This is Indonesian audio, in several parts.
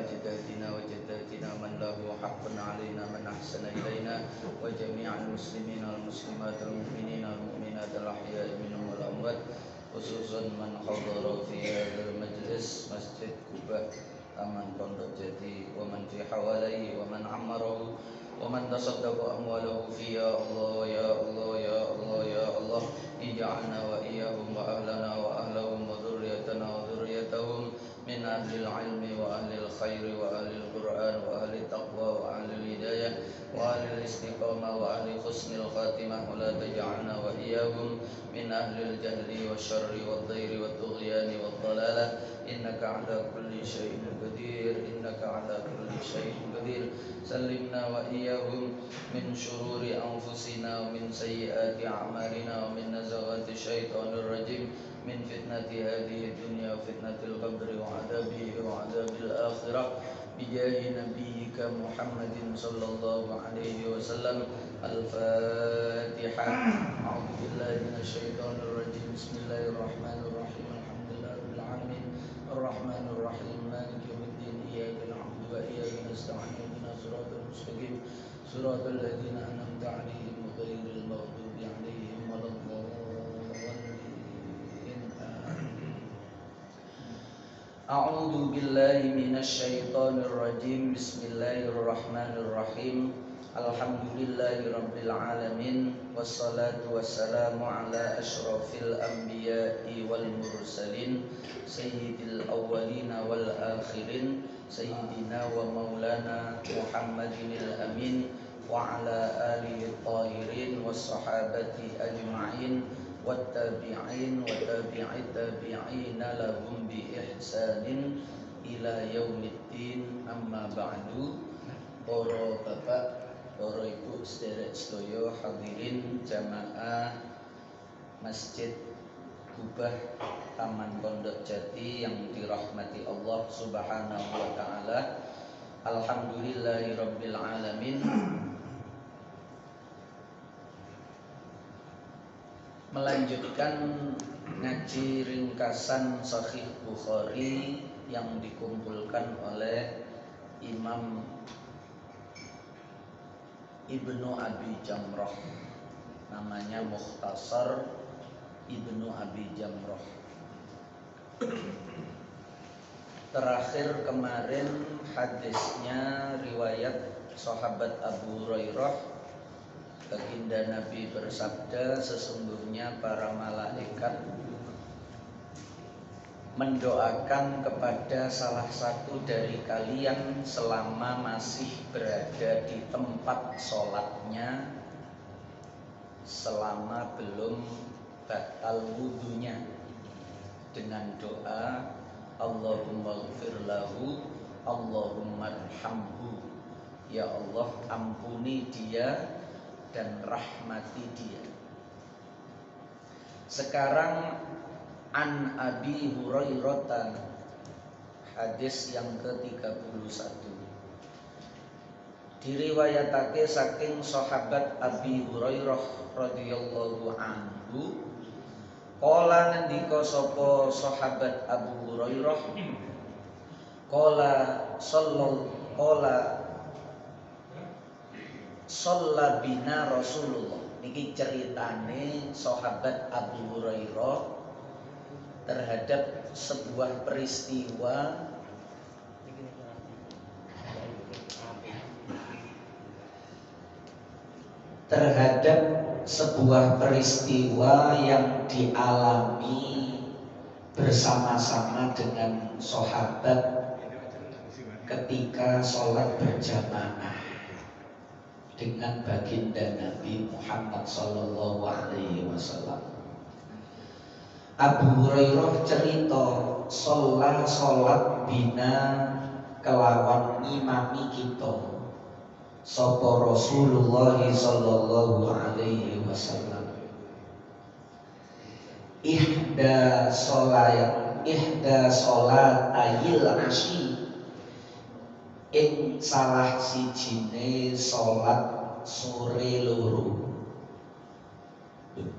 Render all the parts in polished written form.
أجدادنا وجداتنا من له حق علينا من أحسن إلينا وجميع المسلمين والمسلمات المؤمنين والمؤمنات الأحياء منهم والأموات خصوصا من حضر في هذا المجلس مسجد قباء Taman Pondok Jati wa man fi hawalaihi wa man ammarahu wa man tasaddaqa amwalahu fi ya Allah ya Allah ya Allah ya Allah ij'alna wa iyyahum wa ahlana wa ahlahum wa dhurriyyatana wa dhurriyyatahum min ahlil ilmi wa ahlil khairi wa ahlil qur'an wa ahlil taqwa wa ahlil hidayah wa ahlil istiqamah wa ahli husnil khatimah wa la taj'alna wa iyyahum min ahlil jahli wa syarri wa dhairi wa tughyani wa dhalalah innaka ala kulli syai'in qadir innaka ala kulli syai'in qadir sallimna wa iyyahum min syururi anfusina wa min sayyiati a'malina wa min nazaghati syaitanir rajim min fitnati hadhihi dunya wa fitnatil qabri wa adabihi wa adabil akhirah bijahi nabiyyika Muhammadin sallallahu alaihi wasallam al-Fatihah a'udzu billahi minasyaitonir rajim bismillahirrahmanirrahim alhamdulillahirabbil alamin arrahmanir rahim maliki yaumiddin iyyaka na'budu wa iyyaka nasta'in ihdinas siratal mustaqim siratal ladzina an'amta 'alaihim ghairil maghdubi 'alaihim waladdallin A'udzu billahi minasyaitonir rajim bismillahirrahmanirrahim alhamdulillahirabbil alamin wassalatu wassalamu ala asyrafil anbiya'i wal mursalin sayyidil awwalina wal akhirin sayyidina wa maulana Muhammadinil amin wa ala alihi tahirin was sahabati ajma'in wattabi'in wa tabi'it tabi'ina lahum bi ihsanin ila yaumiddin amma ba'du. Para bapak, para ibu sederek sedaya hadirin jamaah Masjid Qubah Taman Pondok Jati yang dirahmati Allah Subhanahu wa taala. Alhamdulillahirabbil alamin. Melanjutkan ngaji ringkasan Sahih Bukhari yang dikumpulkan oleh Imam Ibnu Abi Jamrah, namanya Mukhtasar Ibnu Abi Jamrah. Terakhir kemarin hadisnya riwayat sahabat Abu Hurairah. Baginda Nabi bersabda, sesungguhnya para malaikat mendoakan kepada salah satu dari kalian selama masih berada di tempat sholatnya, selama belum batal wudunya, dengan doa Allahumma ighfir lahu Allahumma arhamhu, ya Allah ampuni dia dan rahmati dia. Sekarang an Abi Hurairah, hadis yang ke-31, diriwayatake saking sahabat Abi Hurairah radhiyallahu anhu. Qala ngendika sapa sahabat Abu Hurairah, Shalla bina Rasulullah. Niki ceritane sahabat Abu Hurairah terhadap sebuah peristiwa yang dialami bersama-sama dengan sahabat ketika sholat berjamaah dengan baginda Nabi Muhammad sallallahu alaihi wasallam. Abu Hurairah cerita, sholat bina kelawan imami kita sapa Rasulullah sallallahu alaihi wasallam. Ihda sholat ayil asyi, ing salah sijine sholat sore loro.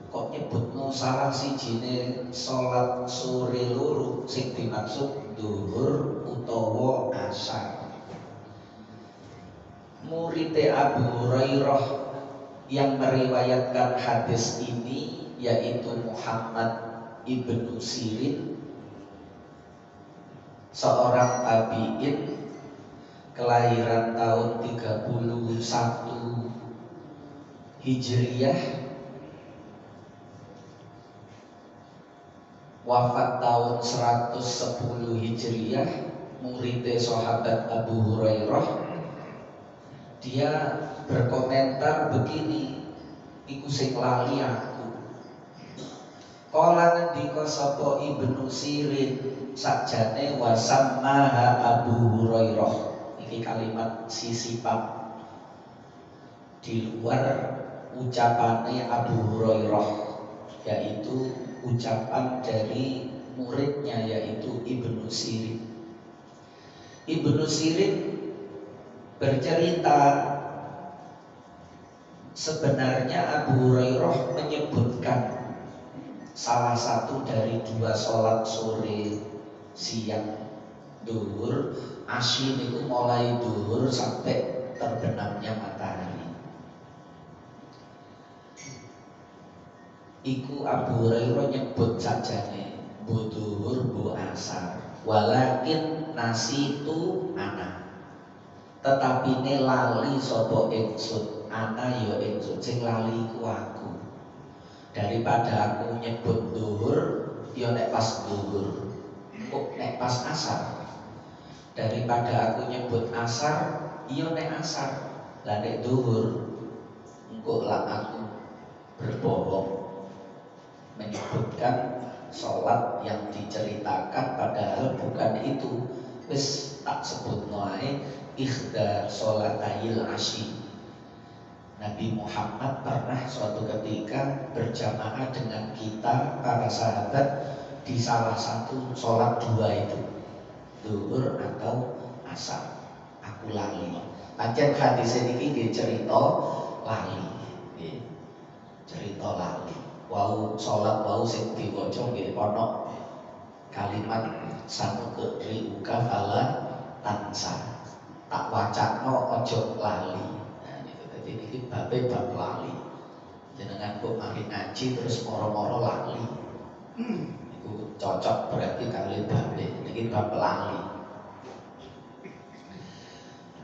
Kok nyebutno salah sijine sholat sore loro, sing dimaksud zuhur utawa asar. muridnya Abu Hurairah yang meriwayatkan hadis ini yaitu Muhammad ibnu Sirin, seorang tabi'in kelahiran tahun 31 Hijriyah, wafat tahun 110 Hijriyah, muridnya sahabat Abu Hurairah. Dia berkomentar begini, iku sing lali aku. Kala ngendika sapa Ibnu Sirin, sakjane wasammaha Abu Hurairah. Iki kalimat sisipan di luar ucapannya Abu Hurairah, yaitu ucapan dari muridnya yaitu Ibnu Sirin. Ibnu Sirin bercerita, sebenarnya Abu Hurairah menyebutkan salah satu dari dua sholat sore siang duhur, asyin itu mulai duhur sampai terbenamnya matahari. Iku Abu Hurairah nyebut sajane bu duhur bu asar, walakin nasi itu anak, tetapi ne lali sapa ingsun, ana ya ingsun, sing lali ku aku. Daripada aku nyebut duhur ya nek pas duhur, kok nek pas asar. Daripada aku nyebut asar ya nek asar, lah nek duhur engko lah aku berbohong menyebutkan sholat yang diceritakan padahal bukan itu. Wis tak sebut noae ikhda sholatayil asyi. Nabi Muhammad pernah suatu ketika berjamaah dengan kita para sahabat di salah satu sholat dua itu, duhur atau asar. Aku lali. Pancen hadis ini cerita lali, cerita lali. Wau sholat wau sing diwaca nggih ana kalimat sanukri uka fala tansa, tak wacana ojo lali. Nah niku dadi niki babe bab lali. Jenengan kok mari ngaji terus moro-moro lali. Niku cocok berarti kali babe niki bab lali.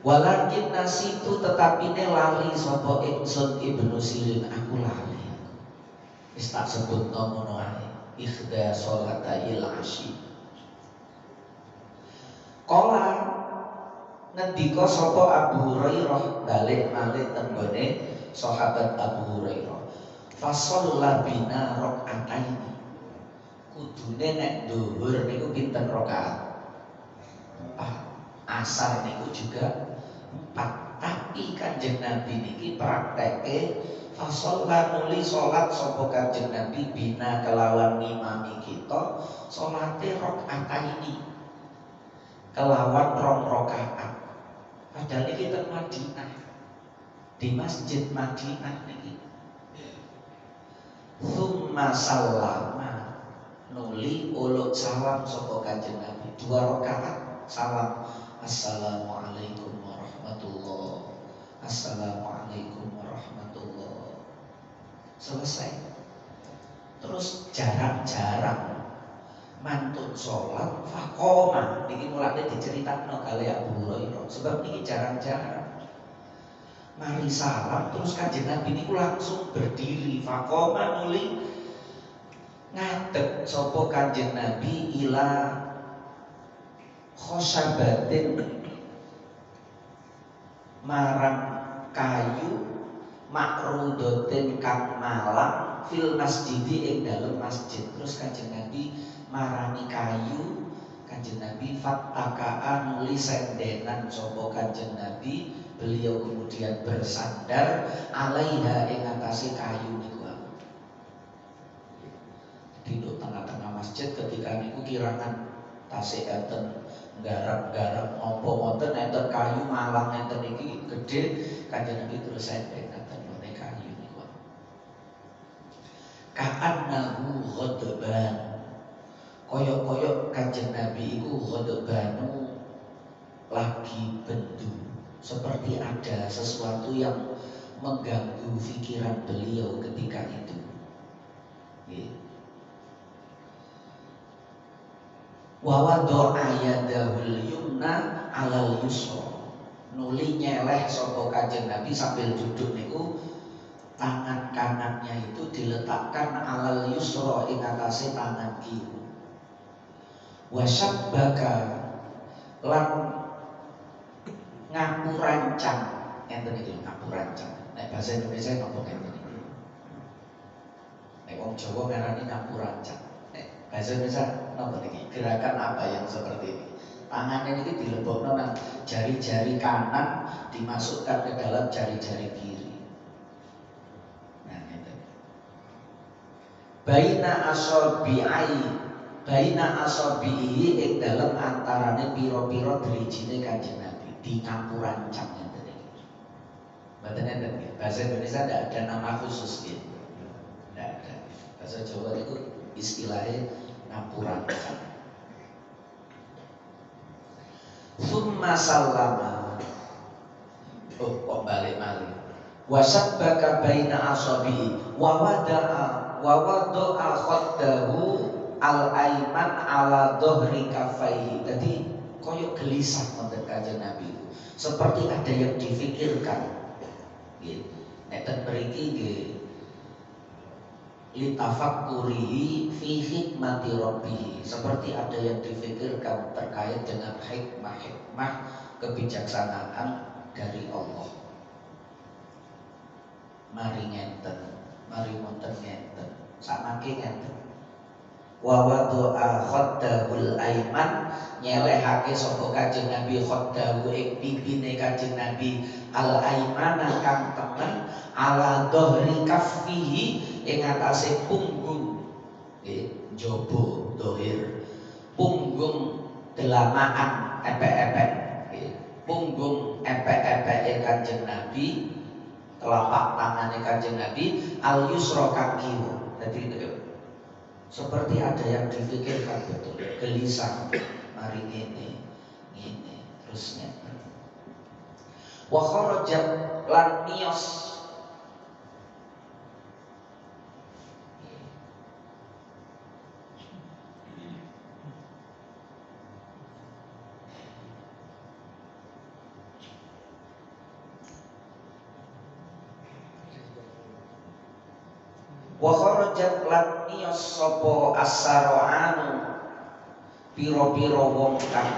Walakin nasitu tetapi ne lali sapa ingsun Ibnu Sirin, aku lali. Wis tak sebut ngono ae, ikhda sholatayil asyi. Kala ngendika sapa Abu Hurairah, balik malih tenggone sahabat Abu Hurairah, fasalla bina rakaataini. Kudune nek dhuwur niku pinten rakaat? 4. Asar niku juga 4. Tapi Kanjeng Nabi niki prakteke fasalla nuli salat sapa Kanjeng Nabi bina kelawan ngimami kita salate rakaataini, kelawan 2 rakaat. Padahal niki teng Madinah, di Masjid Madinah niki. Tsumma sallama, nuli uluk salam sapa Kanjeng Nabi 2 rakaat salam, assalamualaikum warahmatullah, assalamualaikum warahmatullah, selesai. Terus jarang-jarang mantun sholat faqoma niki mulane diceritakno kali Abu Hurairah, sebab niki jarang-jarang mari salam terus Kanjeng Nabi niku langsung berdiri, faqoma nuli ngadeg sapa Kanjeng Nabi ila khosyabatin, marang kayu makrudotin kang malang fil masjidi ing dalem masjid. Terus Kanjeng Nabi marani kayu, Kanjeng Nabi fattakaan nuli sendenan sapa Kanjeng Nabi, beliau kemudian bersandar alaiha ing atase kayu niku. Di tengah-tengah masjid ketika niku kirangan tasik enten garap-garap ngopo wonten enten kayu malang enten iki gedhe, Kanjeng Nabi terus sendek enten ngene kayu niku. Ka'annahu ghadban, koyok-koyok Kanjeng Nabi iku ghadbanu lagi bendu. seperti ada sesuatu yang mengganggu pikiran beliau ketika itu. Wa wada'a yadahul yumna 'alal yusra. Nuli nyeleh sapa Kanjeng Nabi sambil duduk niku, tangan kanannya itu diletakkan 'alal yusra ing atase tangan kiri. Wa syabbaka lan ngapurancang, enten iki ngapurancang. Nek bahasa Indonesia napa enten iki? Nek wong Jawa ngarani ngapurancang. Bahasa Indonesia napa niki? Gerakan apa yang seperti ini? Tangannya ini dilebokno nang jari-jari kanan, dimasukkan ke dalam jari-jari kiri. Nah, itu. Baina asabihi ing dalam antarane pira-pira drijine Kanjeng Nabi di ngapurancang ngeten iki. Mboten enten nggih. Bahasa Indonesia tidak ada nama khusus gitu. Tidak ada. Bahasa Jawa itu istilahnya ngapurancang. Summa sallama. Oh, kok balik-balik. Wasabbaka baina asabi wa wada'a khaddahu al-aiman ala dhahri kaffaihi. Jadi koyo gelisah wonten Kanjeng Nabi itu. Seperti ada yang difikirkan. Nggih. Nek mriki nggih litafakkurihi fi hikmati rabbih, seperti ada yang difikirkan terkait dengan hikmah-hikmah kebijaksanaan dari Allah. Mari ngenten, mari wonten ngenten, samangke ngenten. Wa wada'a khaddahul aiman, nyelehake sapa Kanjeng Nabi khaddahu ing pipine Kanjeng Nabi al aimana kang tengen ala dhahri kaffihi ing atase punggung njaba dhahir, punggung delamaan epek-epek, punggung epek-epeke Kanjeng Nabi, telapak tangane Kanjeng Nabi al yusra kang kiwa. Dadi seperti ada yang difikirkan betul, gelisah, mari ngene terusnya. Wa kharajat lan niyos wa kharajat lan niyos sapa as-sara'anu pira-pira wong kang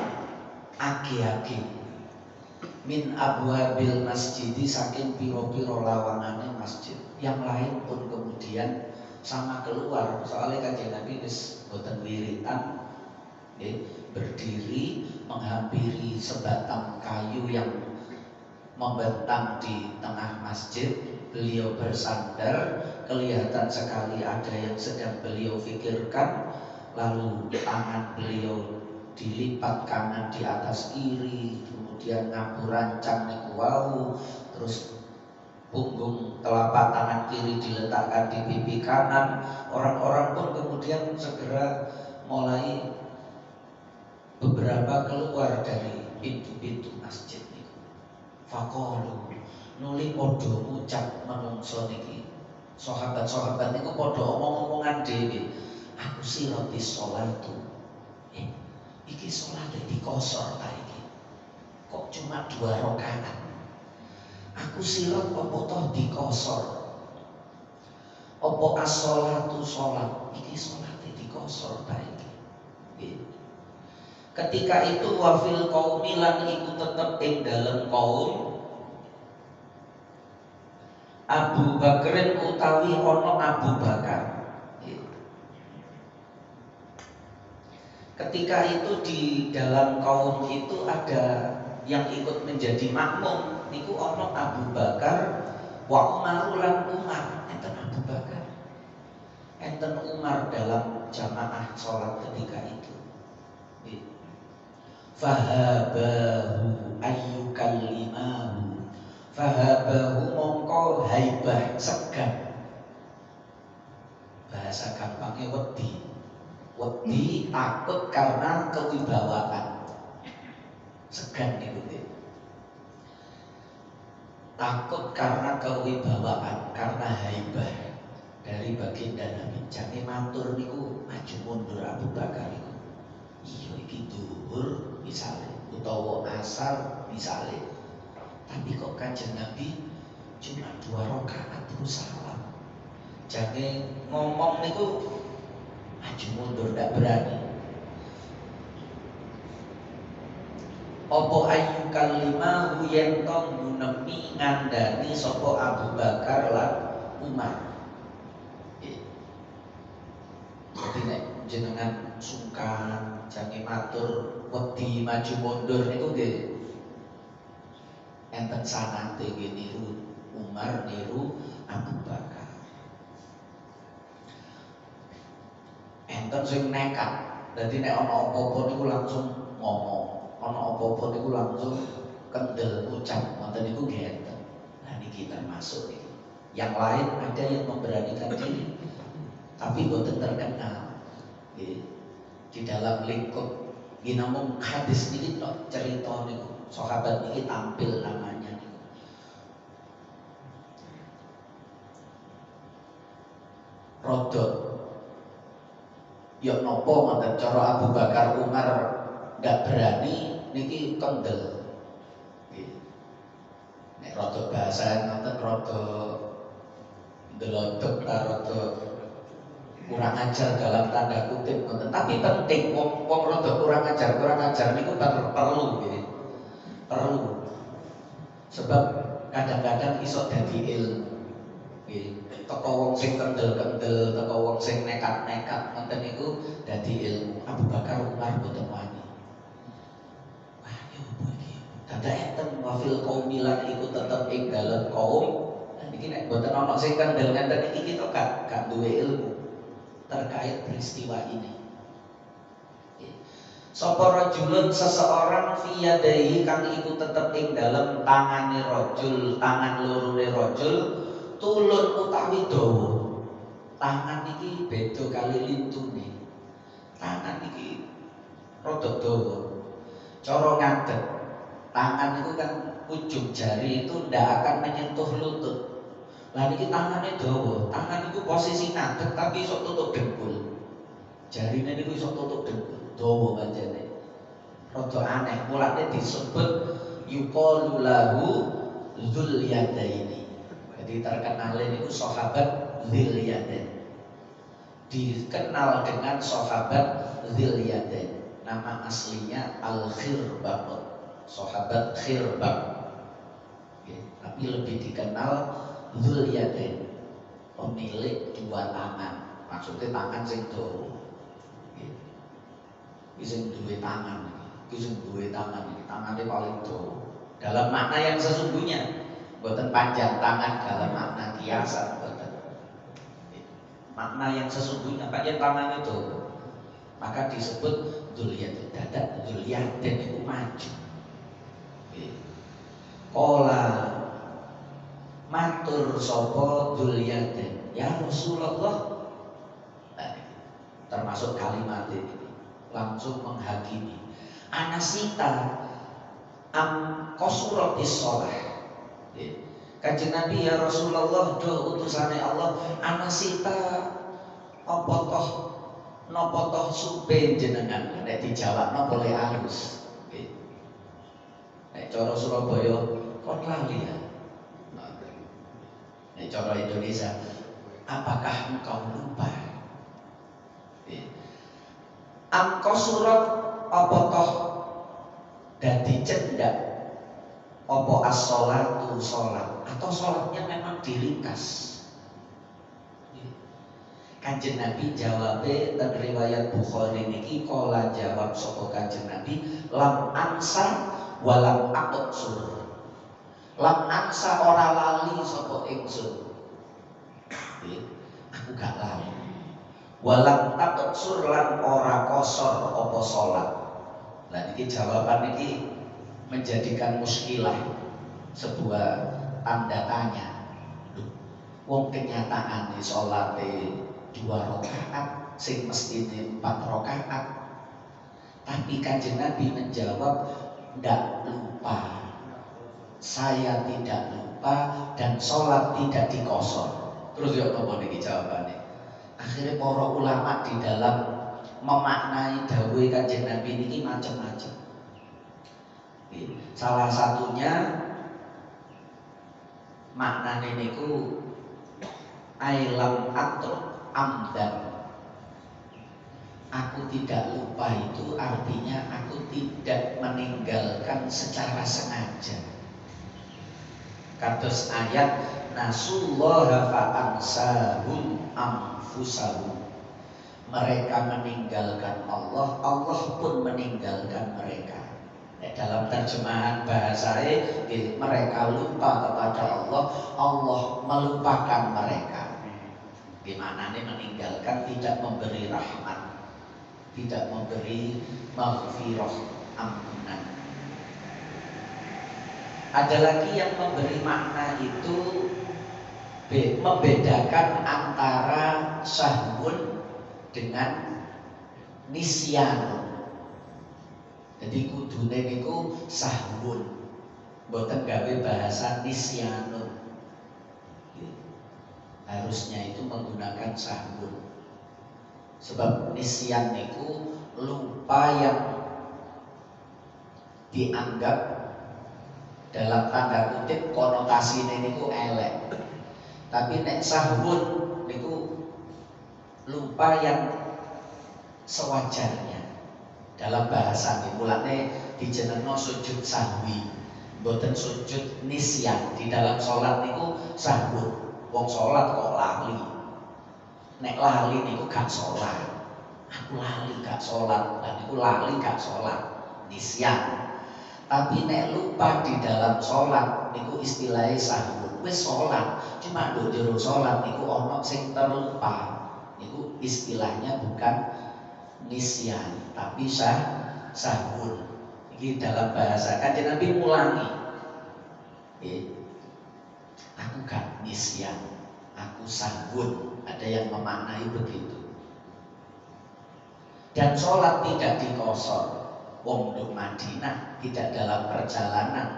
age-age min abwabil masjidi, saking pira-pira lawangane masjid. Yang lain pun kemudian sama keluar, soalnya Kanjeng Nabi wis boten wiritan, berdiri menghampiri sebatang kayu yang membentang di tengah masjid. Beliau bersandar, kelihatan sekali ada yang sedang beliau fikirkan. Lalu tangan beliau dilipat kanan di atas kiri, kemudian ngapurancang niku wau, terus punggung telapak tangan kiri diletakkan di pipi kanan. Orang-orang pun kemudian segera mulai beberapa keluar dari pintu-pintu masjid niku. Faqalu, nuli padha ngucap menungso niki. Sahabat-sahabat niku padha omong-omongan dhewe. Aku sirati sholatu. Iki sholat dikosor ta iki. Kok cuma 2 rakaat. Aku sirat apa toh dikosor. Apa as-sholatu sholat. Iki sholat dikosor ta iki. Ketika itu wafil qaumi lan iku tetep ing dalem kaum Abu Bakrin utawi ono Abu Bakar. Ketika itu di dalam kaum itu ada yang ikut menjadi makmum, niku ono Abu Bakar wa Umar lan Umar, enten Abu Bakar, enten Umar dalam jamaah sholat ketika itu. Fahabahu ayyukallimahu, fahabahu mongko haibah segan, bahasa gampangnya wedi takut karena kewibawaan, segan itu. takut karena kewibawaan, karena haibah dari baginda Nabi. Jangan matur niku maju mundur Abu Bakar niku. Iya iki dhuwur misale utawa asar misale. Tapi kok Kanjeng Nabi cuma 2 rakaat terus salam. Jangan ngomong niku maju mundur ndak berani. Apa ayu kalima yen tong gunemi ngandani sapa Abu Bakar lan Umar. Jadi nek jenengan sungkan jange matur wedi maju mundur niku nggih enten sanate nggih niru Umar niru Abu Bakar. Enten sing nekat. Dadi nek ana apa-apa niku langsung ngomong, ana apa-apa niku langsung kendel ucap ngoten niku nggih enten. Nah niki termasuk iki. Yang lain ada yang memberanikan diri tapi boten terkenal. Di dalam lingkup ini namung hadis niki tok cerita niku. Sahabat niki tampil namanya niku. Rodot ya napa ngoten cara Abu Bakar Umar ndak berani niki kendel. Nek rodot bahasa ngoten rodot delodok rada kurang ajar dalam tanda kutip ngoten. Tapi penting wong rada kurang ajar niku perlu nggih. Perlu. Sebab kadang-kadang iso dadi ilmu. Nggih. Teko wong sing kendel-kendel, teko wong sing nekat-nekat ngoten niku dadi ilmu. Abu Bakar Umar boten wani. Wah, yo opo iki? Dadak enten wafil qaumilan iku tetep ing dalem kaum. Niki nek boten ana sing kendel ngenten iki kita gak duwe ilmu terkait peristiwa ini. Sapa rajulun seseorang fi yadaihi kang iku tetep ing dalem tangane rajul, tangan lorone rajul tulun utawi dawa. Tangan iki beda kali lintune. Tangan iki rada dawa. Cara ngadeg. Tangan itu kan ujung jari itu ndak akan menyentuh lutut. Lah niki tangane dawa. Tangan itu posisi ngadeg tapi iso tutup dengkul. Jarine niku iso tutup dengkul. Dawa pancene. Rada aneh. Mulane disebut yuqalu lahu dzul yadaini. Jadi terkenal niku sahabat Dzul Yadain. Dikenal dengan sahabat Dzul Yadain. Nama aslinya Al-Khirbaq. Sahabat Khirbaq. Tapi lebih dikenal Dzul Yadain, pemilik 2 tangan. Maksudnya tangan sing dawa. Iki sing duwe tangan iki. Iki sing duwe tangan iki, tangane paling dawa. Dalam makna yang sesungguhnya, boten panjang tangan dalam makna kiasan boten. Makna yang sesungguhnya panjang tangan itu. Maka disebut Dzul Yadain. Dadak Dzul Yadain itu maju. Qala matur sapa Dzul Yadain, ya Rasulullah. Termasuk kalimat ini langsung menghakimi. Anasita am qasuratis shalah. Kanjeng Nabi ya Rasulullah do utusane Allah, anasita apa toh napa toh supe jenengan nek dijawabno boleh halus. Nek cara Surabaya kon lali ya. Nek cara Indonesia, apakah engkau lupa? Angko surat apa toh dadi cendak apa as-sholatu sholat atau sholatnya memang diringkas. Kanjeng Nabi jawabnya dan riwayat Bukhari niki kala jawab sapa Kanjeng Nabi lam ansa walam aqsur. Lam ansa ora lali sapa ingsun. Aku gak lali. Walam taqsur lan ora kosor apa salat. Nah niki jawaban niki menjadikan muskilah, sebuah tanda tanya. Wong kenyataan di salate 2 rakaat sing mestine 4 rakaat. Tapi Kanjeng Nabi menjawab ndak lupa. saya tidak lupa dan sholat tidak dikosor. Terus ya apa niki jawabannya? Akhirnya para ulama di dalam memaknai dawuh Kanjeng Nabi niki macam-macam. Salah satunya maknane niku ailam atruk amdan. Aku tidak lupa itu artinya aku tidak meninggalkan secara sengaja. Kados ayat nasullaha fa'ansahum anfusahum. Mereka meninggalkan Allah, Allah pun meninggalkan mereka. Dalam terjemahan bahasanya mereka lupa kepada Allah, Allah melupakan mereka. Gimana nih meninggalkan, tidak memberi rahmat, tidak memberi maghfirah, ampunan. Ada lagi yang memberi makna itu membedakan antara sahwun dengan nisyan. Jadi kudune niku sahwun, mboten gawe bahasa nisyanun. Harusnya itu menggunakan sahwun. Sebab nisyan niku lupa yang dianggap dalam tanda kutip konotasinya niku elek. Tapi nek sahwun niku lupa yang sewajarnya. Dalam bahasa ini mulane dijenengno sujud sahwi, mboten sujud nisyan. Di dalam sholat niku sahwun. Wong sholat kok lali. Nek lali niku gak sholat. Aku lali gak sholat, dan niku lali gak sholat, nisyan. Tapi nek lupa di dalam sholat niku istilahnya sahwun. Wis sholat, cuma nduk jero sholat niku ono sing terlupa. Niku istilahnya bukan nisyan, tapi sahwun. Ini dalam bahasa Kanjeng Nabi mulangi. Aku gak nisyan, aku sahwun. Ada yang memaknai begitu. Dan sholat tidak dikosor. Wong nduk Madinah tidak dalam perjalanan.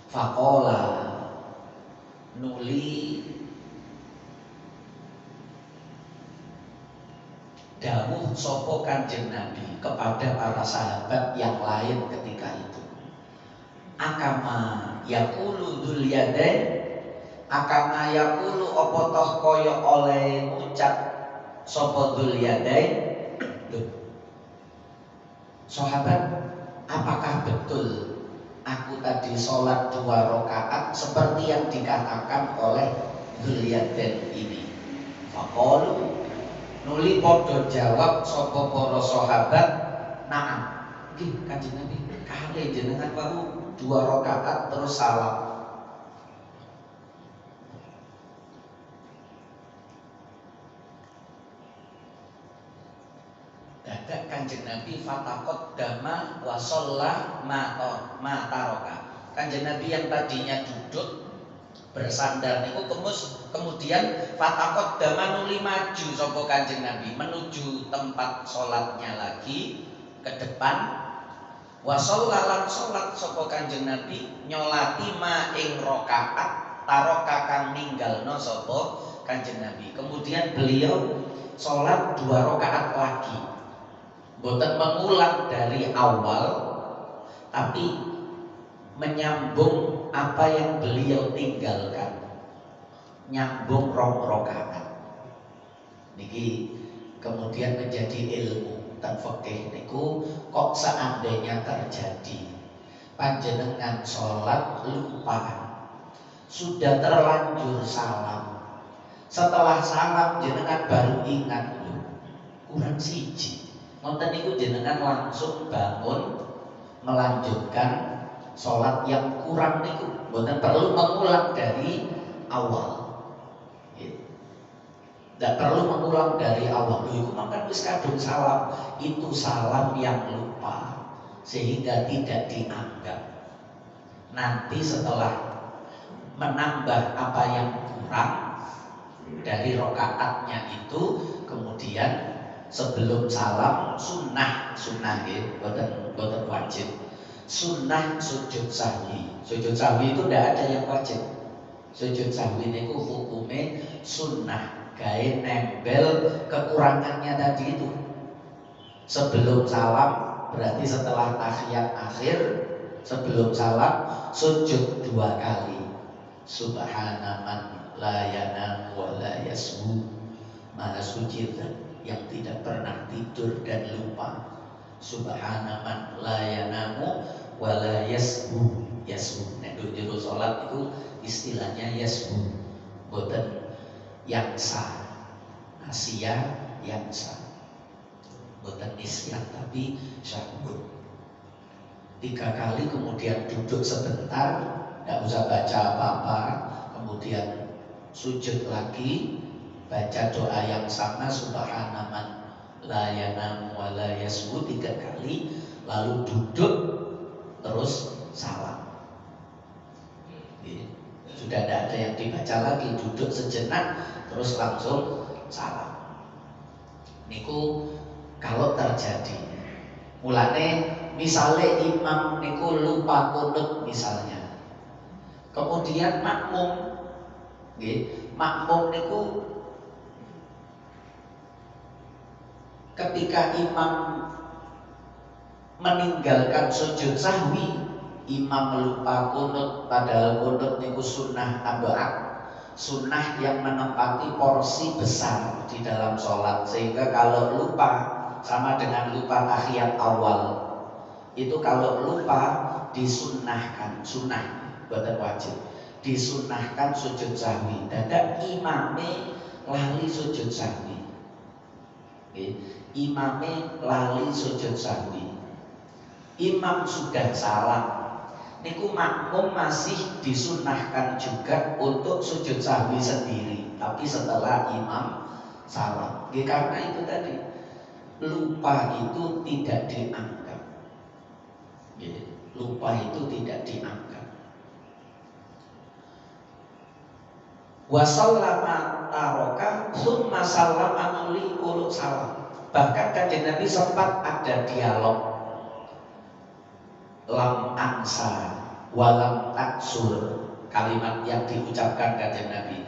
Faqala nuli dawuh sapa Kanjeng Nabi kepada para sahabat yang lain ketika itu. Akama yaqulu dzul yadain, akama yaqulu apa toh kaya oleh ngucap sapa dzul yadain. Sahabat, apakah betul aku tadi sholat 2 rakaat seperti yang dikatakan oleh dzul yadain ini? Faqalu nuli podo jawab sapa para sahabat, na'am. Nggih Kanjeng Nabi, kalih jenengan wau 2 rakaat terus salam. Dadak Kanjeng Nabi fatakot dama wa sholla ma taroka. Kanjeng Nabi yang tadinya duduk bersandar niku kemudian fatakot dama nuli maju sapa Kanjeng Nabi menuju tempat sholatnya lagi ke depan. Wa shollalan sholat sapa Kanjeng Nabi nyolati ma ing rakaat taroka kang ninggalno sapa Kanjeng Nabi. Kemudian beliau sholat 2 rakaat lagi. Boten mengulang dari awal, tapi menyambung apa yang beliau tinggalkan, nyambung 2 rakaat. Niki kemudian menjadi ilmu dan fikih niku kok seandainya terjadi panjenengan sholat lupa, sudah terlanjur salam, setelah salam jenengan baru ingat kurang siji. Nonton niku jenengan langsung bangun melanjutkan sholat yang kurang niku, bukan perlu mengulang dari awal. Tidak perlu mengulang dari awal. Itu makan wis kadung salam, itu salam yang lupa sehingga tidak dianggap. Nanti setelah menambah apa yang kurang dari rakaatnya itu, kemudian sebelum salam sunnah ya, boten wajib. Sunnah sujud sahwi. Sujud sahwi itu tidak ada yang wajib. Sujud sahwi itu hukumnya sunnah, gawe nempel kekurangannya tadi itu. Sebelum salam, berarti setelah tahiyat akhir, sebelum salam sujud 2 kali. Subhana man la yanam wa la yasbu. Maha suci yang tidak pernah tidur dan lupa. Subhana man la yanamu wa la yasbu. Yasbu nek jero salat itu istilahnya yasbu. Boten yaksa. Asia yaksa. Boten isyan tapi syahud. 3 kali kemudian duduk sebentar, tidak usah baca apa-apa, kemudian sujud lagi, baca doa yang sama, subhana man la yanam wa la yasbu 3 kali, lalu duduk terus salam. Sudah tidak ada yang dibaca lagi, duduk sejenak terus langsung salam. Niku kalau terjadi, mulane misalnya imam niku lupa kunut misalnya, kemudian makmum, makmum niku ketika imam meninggalkan sujud sahwi, imam lupa kunut, padahal kunut niku sunnah tabaat, sunnah yang menempati porsi besar di dalam sholat, sehingga kalau lupa sama dengan lupa tahiyat awal. Itu kalau lupa disunnahkan, sunnah bukan wajib, disunnahkan sujud sahwi. Dadak imame lali sujud sahwi, imame lali sujud sahwi, imam sudah salam, niku makmum masih disunnahkan juga untuk sujud sahwi sendiri, tapi setelah imam salam. Karena itu tadi, lupa itu tidak dianggap. Lupa itu tidak dianggap. Wa sallama taroka summa sallama nuli urut salam. Bahkan Kanjeng Nabi sempat ada dialog, lam ansa walam taksur, kalimat yang diucapkan Kanjeng Nabi.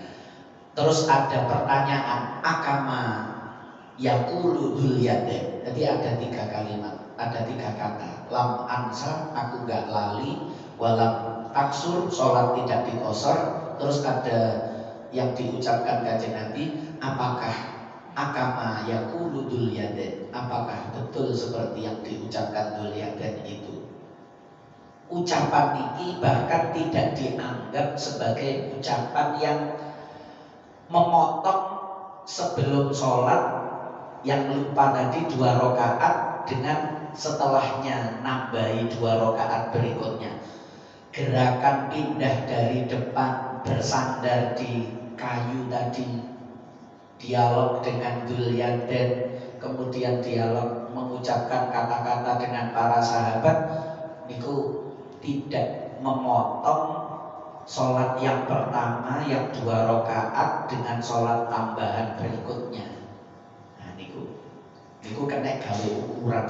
Terus ada pertanyaan, akama yaqulu dzul yadain. Jadi ada 3 kalimat, ada 3 kata. Lam ansa, aku gak lali. Walam taksur, sholat tidak dikosor. Terus ada yang diucapkan Kanjeng Nabi, apakah akama yaqulu dzul yadain, apakah betul seperti yang diucapkan dzul yadain itu. Ucapan ini bahkan tidak dianggap sebagai ucapan yang memotong sebelum sholat yang lupa tadi 2 rakaat dengan setelahnya nambahi 2 rakaat berikutnya. Gerakan pindah dari depan bersandar di kayu tadi, dialog dengan dzul yadain, kemudian dialog mengucapkan kata-kata dengan para sahabat, niku tidak memotong sholat yang pertama yang 2 rakaat dengan sholat tambahan berikutnya. Nah niku kena gawe ukuran.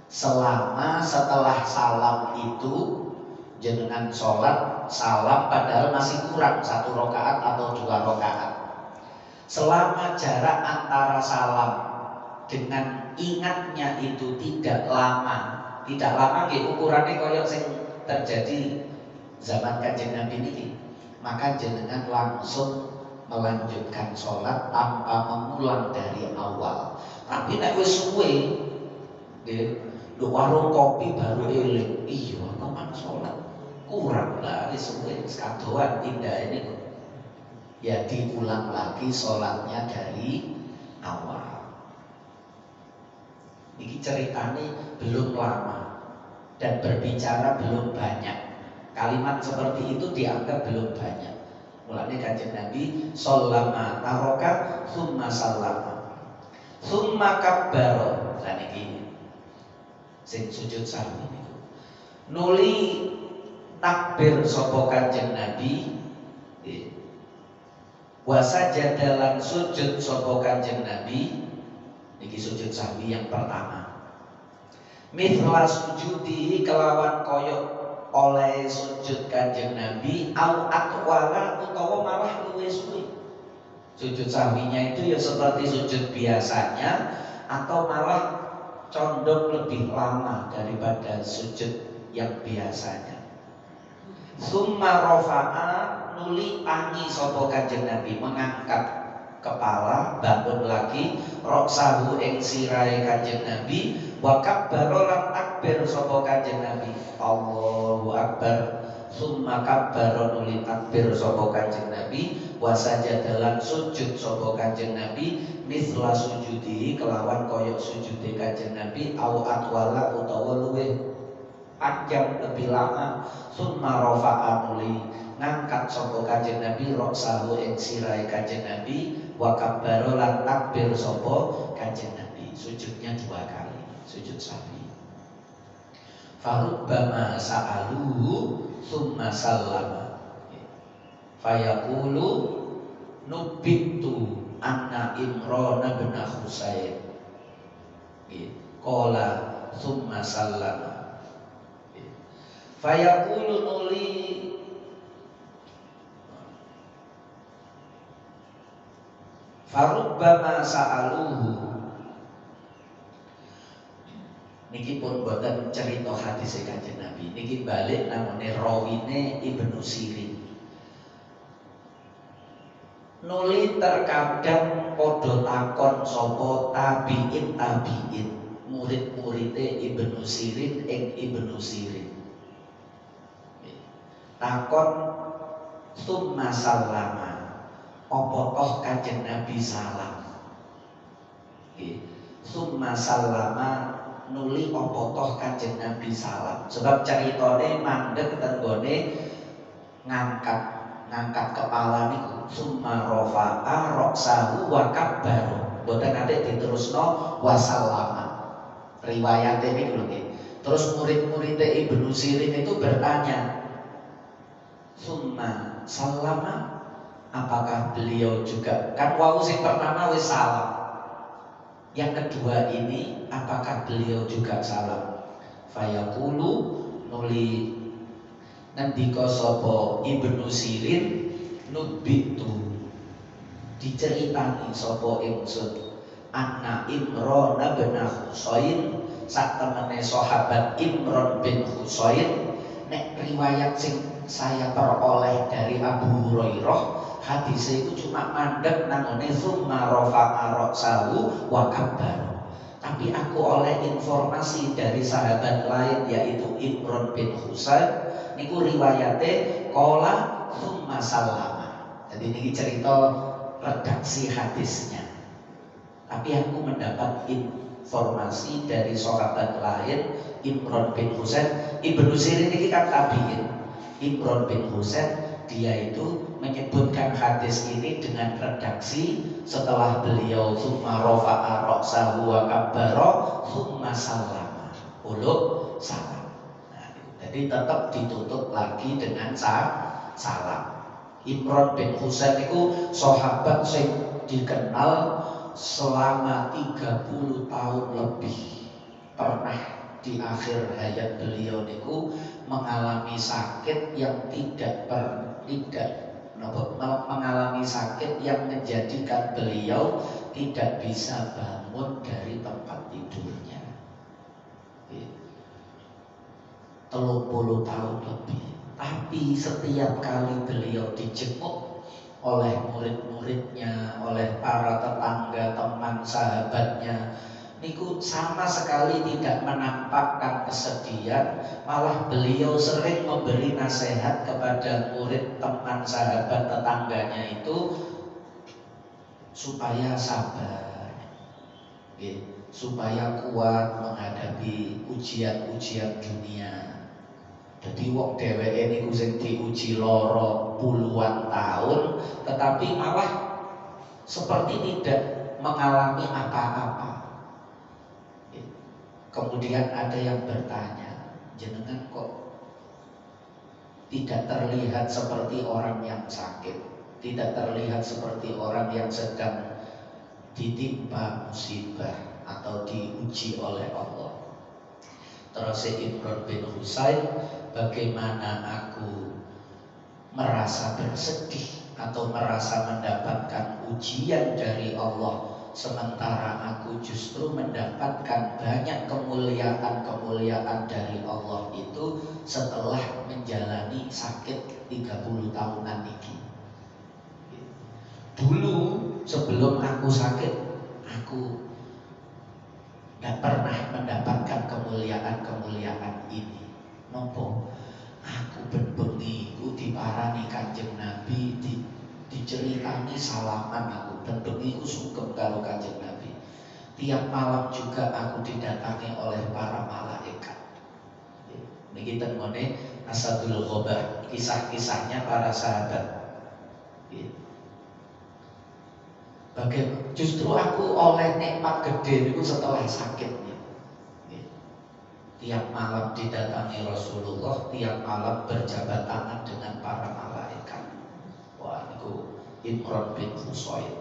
Selama setelah salam itu jenengan sholat salam padahal masih kurang 1 rakaat atau 2 rakaat. Selama jarak antara salam dengan ingatnya itu tidak lama, ukurannya koyok sing terjadi zaman Kanjeng Nabi ini, maka jenengan langsung melanjutkan sholat tanpa mengulang dari awal. Tapi nek wis suwe, di warung kopi baru eling, iya teman sholat kurang lah, wis suwe kadoan pindah ini kok. Ya diulang lagi sholatnya dari awal. Ini ceritanya belum lama dan berbicara belum banyak. Kalimat seperti itu dianggap belum banyak. Mulanya Kanjeng Nabi sallama taroka summa sallama summa kabbaro. Lah niki sing sujud sahwi niku nuli takbir sapa Kanjeng Nabi, wa sajada lan sujud sapa Kanjeng Nabi. Niki sujud sahwi yang pertama. mithla sujudi kelawan koyok oleh sujud Kanjeng Nabi au atwala utawa malah luwih suwi. Sujud sahwinya itu ya seperti sujud biasanya atau malah condong lebih lama daripada sujud yang biasanya. Summa rofa'a nuli tangi sapa Kanjeng Nabi, mengangkat kepala, bangun lagi roksahu ing sirahe Kanjeng Nabi, wa kabbara lan takbir sapa Kanjeng Nabi, Allahu Akbar. Summa kabbara nuli takbir sapa Kanjeng Nabi, wa sajadalan sujud sapa Kanjeng Nabi, misla sujudi kelawan koyok sujude Kanjeng Nabi, au atwala utawa luwih panjang lebih lama. Summa rofa'a nuli ngangkat sapa Kanjeng Nabi roksahu ing sirahe Kanjeng Nabi, wa kabbara lan takbir sapa Kanjeng Nabi. Sujudnya 2 kali, sujud sahwi. Farubbama sa'aluhu summa sallama fayaqulu nubitu anna Imran bin Husain qala summa sallama fayaqulu nuli farubbama sa'aluhu. Niki pun boten cerita hadis Kanjeng Nabi, niki balik namanya rawine Ibnu Sirin. Nuli terkadang podo takon sapa tabiin murid-muride Ibnu Sirin ing Ibnu Sirin. Takon summa sallama, apa toh Kanjeng Nabi salam? Summa sallama nuli apa toh Kanjeng Nabi salam. Sebab ceritane mandeg tenggone ngangkat kepala niku summa rafa'a roksahu wa kabbaru. Boten ate diterusno wa sallama. Riwayate niku lho nggih. Terus murid-murid Ibnu Sirin itu bertanya, summa sallama, apakah beliau juga, kan wau sing pertama wis salam, yang kedua ini apakah beliau juga salam? Fayaqulu nuli ngendika sapa Ibnu Sirin, nubitu diceritani sapa ingsun anna Imran bin Husain, sak temene sahabat Imran bin Husain. Nek riwayat sing saya peroleh dari Abu Hurairah, hadisnya itu cuma mandek nangone summa rafa'a ra'sahu wa kabbara. Tapi aku oleh informasi dari sahabat lain yaitu Imran bin Husain, niku riwayate qala summa sallama. Jadi ini cerita redaksi hadisnya. Tapi aku mendapat informasi dari sahabat lain Imran bin Husain. Ibnu Sirin ini kan tabiin. Imran bin Husain dia itu menyebutkan hadis ini dengan redaksi setelah beliau summa rafa'a ra'sahu wa kabbara summa sallama, uluk salam. Nah, jadi tetap ditutup lagi dengan salam. Imran bin Husain itu sahabat yang dikenal selama 30 tahun lebih. Pernah di akhir hayat beliau niku mengalami sakit yang mengalami sakit yang menjadikan beliau tidak bisa bangun dari tempat tidurnya. 30 tahun lebih. Tapi setiap kali beliau dijenguk oleh murid-muridnya, oleh para tetangga, teman, sahabatnya, niku sama sekali tidak menampakkan kesedihan, malah beliau sering memberi nasihat kepada murid, teman, sahabat, tetangganya itu supaya sabar, supaya kuat menghadapi ujian-ujian dunia. Jadi wong dheweke niku sing diuji lara puluhan tahun, tetapi malah seperti tidak mengalami apa-apa. Kemudian ada yang bertanya, jenengan kok tidak terlihat seperti orang yang sakit, tidak terlihat seperti orang yang sedang ditimpa musibah atau diuji oleh Allah. Terus Imran bin Husain, bagaimana aku merasa bersedih atau merasa mendapatkan ujian dari Allah, sementara aku justru mendapatkan banyak kemuliaan dari Allah itu setelah menjalani sakit 30 tahunan ini. Dulu sebelum aku sakit, aku gak pernah mendapatkan kemuliaan ini. Nopo? Aku benbengi ku diparani Kanjeng Nabi, diceritani salaman aku. Benbengi ku sugeng karo Kanjeng Nabi. Tiap malam juga aku didatangi oleh para malaikat. Niki tengone Asadul Ghabah, kisah-kisahnya para sahabat. Bagaimana? Justru aku oleh nikmat gede itu setelah sakitnya. Tiap malam didatangi Rasulullah, tiap malam berjabat tangan dengan para malaikat. Wah, niku Imran bin Husain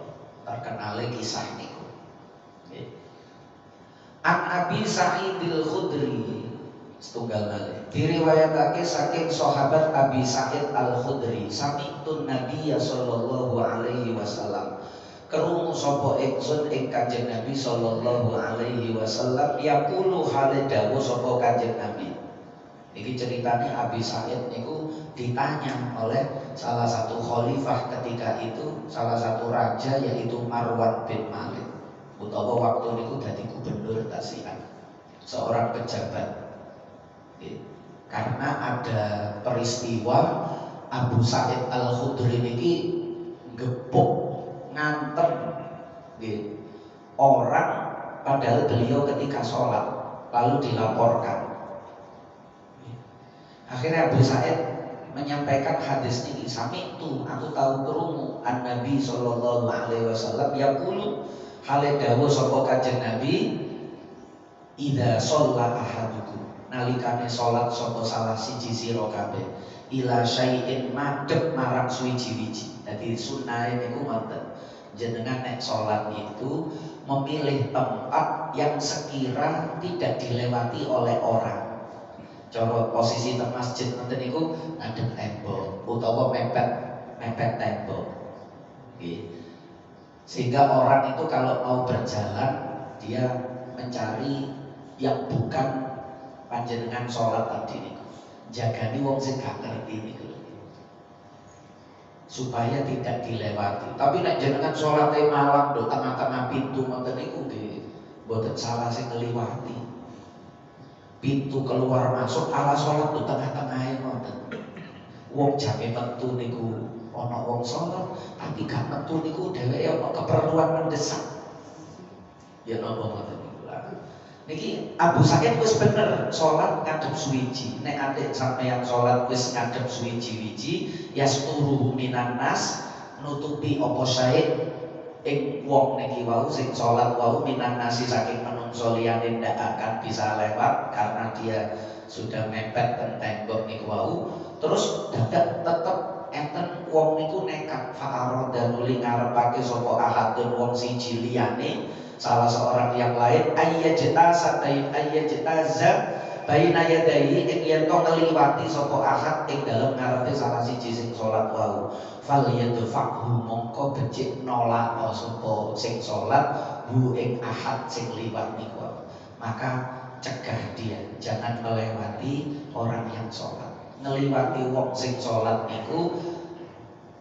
terkenal kisah niku. An Abi Sa'idil Khudri setunggal malih diriwayatake saking sahabat Abi Sa'id Al-Khudri, samitun Nabiya sallallahu alaihi wasallam, krungu sapa ingsun ing Kanjeng Nabi sallallahu alaihi wasallam yaqulu hale dawuh sapa Kanjeng Nabi. Iki ceritanya Abi Sa'id niku ditanya oleh salah satu khalifah ketika itu, salah satu raja yaitu Marwan bin Malik, utawa waktu niku dadi gubernur Tasian, seorang pejabat. Karena ada peristiwa Abu Sa'id Al-Khudri niki gepuk ngantem orang, padahal beliau ketika sholat lalu dilaporkan. Akhirnya Abu Sa'id menyampaikan hadis ini, sami itu aku tahu krungu an Nabi sallallahu alaihi wasallam yaqulu hale dawuh sapa Kanjeng Nabi, idza shalla ahadukum, nalikane salat sapa salah siji sira kabeh, ila syai'in madhep marang suwiji-wiji. Dadi sunnahe niku ngoten, jenengan nek salat itu memilih tempat yang sekira tidak dilewati oleh orang. Cara posisi teng masjid ngoten niku ngadep tembok utawa mepet tembok. Sehingga orang itu kalau mau berjalan dia mencari yang bukan panjenengan sholat tadi niku, jagani wong sing gak ngerti niku supaya tidak dilewati. Tapi nek jenengan sholate malam do tengah-tengah pintu ngoten niku nggih mboten salah sing ngliwati. Pintu keluar masuk ala sholat do tengah-tengahe ngoten. Wong jame metu niku ana wong sholat, tapi gak metu niku dheweke ana keperluan mendesak. Ya napa ngoten niku. Niki Abu Sa'id wis bener sholat ngadep suwiji. Nek atik sampeyan sholat wis ngadep suwiji-wiji, yasturu minan nas, nutupi apa sae ing wong niki wau sing sholat wau, minan nasi saking menungso liyane ndak akan bisa lewat karena dia sudah mepet ten tembok niku wau. Terus dadak tetep enten wong niku nekat fa'aroda nuli ngarepake sapa ahadun wong siji liyane, salah seorang yang lain, ayyajtaza baina yadayhi, ing yen to ngliwati sapa ahad ing dalem ngarepe salah siji sing salat wau, fal yadfa'hu, mongko becik nolak sapa sing salat hu ing ahad sing liwat niku. Maka cegah dia jangan melewati orang yang salat. Ngliwati wong sing salat niku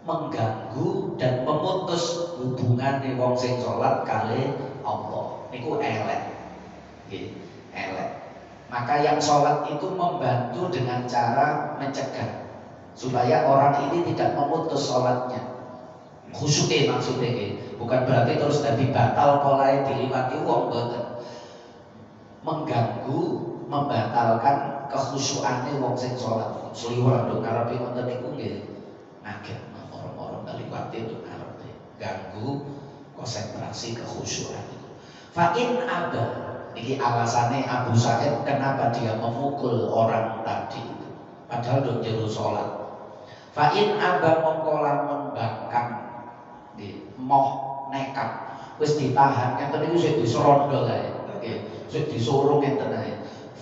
mengganggu dan memutus hubungane wong sing salat kali Allah, niku elek. Elek. Maka yang sholat itu membantu dengan cara mencegah supaya orang ini tidak memutus sholatnya. Khusyuke maksudnya, bukan berarti terus jadi batal polahe diliwati wong, boten. Mengganggu, membatalkan kekhusyuane wong sing sholat. Sliwer nduk ngarepe wonten niku nggih ngaget moro-moro ngliwati nduk ngarepe, ganggu konsentrasi kekhusyuan itu. Fa'in ada, ini alasannya Abu Sa'id kenapa dia memukul orang tadi itu, padahal dong jero sholat. Fa'in ada mongkolan membangkang, moh nekat, wis ditahan, yang tadi wis diserondol ya, wis disuruh ngenten ae.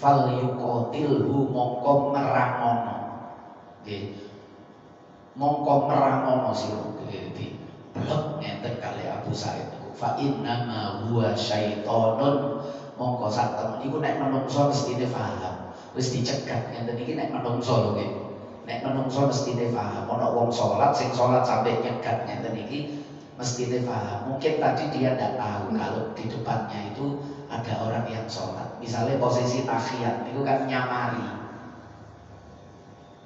fal yuqatilhu mongko merangono. Nggih. Mongko merangono sira di blok ngenten kali Abu Sa'id niku. Fa inna ma huwa syaitonun mongko sak temen iku nek menungso mestine paham. Wis dicegat ngenten iki nek menungso lho nggih. Nek menungso mestine paham. Ana wong salat sing salat sampai nyegat ngenten iki mestine paham. Mungkin tadi dia tidak tahu kalau di depannya itu ada orang yang sholat. Misalnya posisi tahiyat itu kan nyamari,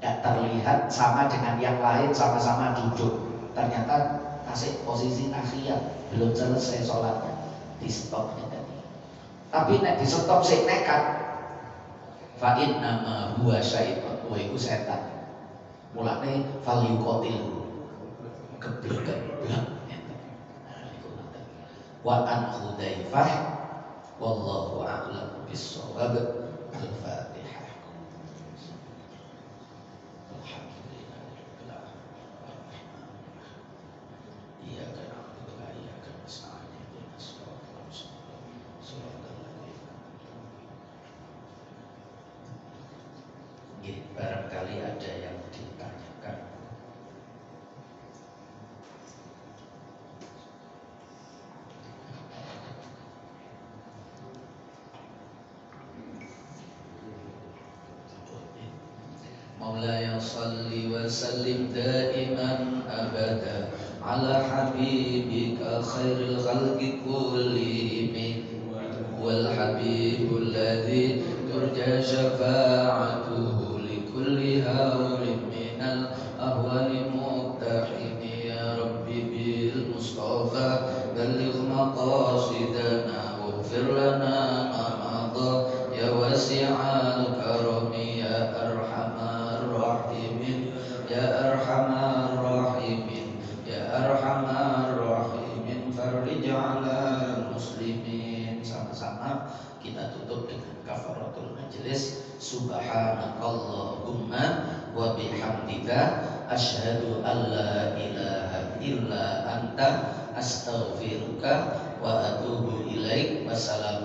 tidak terlihat sama dengan yang lain sama-sama duduk. Ternyata kasih posisi tahiyat belum selesai sholatnya, di stopnya tadi. Tapi nek di stop sih nekat. Fa inna ma huwa syaitan, wa iku setan. Mulane fal yuqatil geblek-geblek. Wa an Hudzaifah wallahu a'lam bis-shawab. Al-Fatihah. Alhamdulillah. Iyyaka na'budu wa iyyaka nasta'in. Ihdinas siratal mustaqim. Shiratal ladzina an'amta. Barangkali ada yang ditanyakan. Maulaya salli wa sallim daiman abada ala habibika khairil khalqi kullihim wal habibul ladzi turja syafa'atuhu li kulli hawlin minal ahwali muqtahim ya rabbi bil mustafa balligh maqasidana waghfir lana ma madha ya wasi'al karami ya arhamar rahimin ya arhamar rahimin ya arhamar rahimin farij 'alal muslimin. Sama-sama kita tutup dengan kafaratul majelis. Subhanakallahumma wa bihamdika asyhadu an la ilaha illa anta astaghfiruka wa atubu ilaik. Wassalamu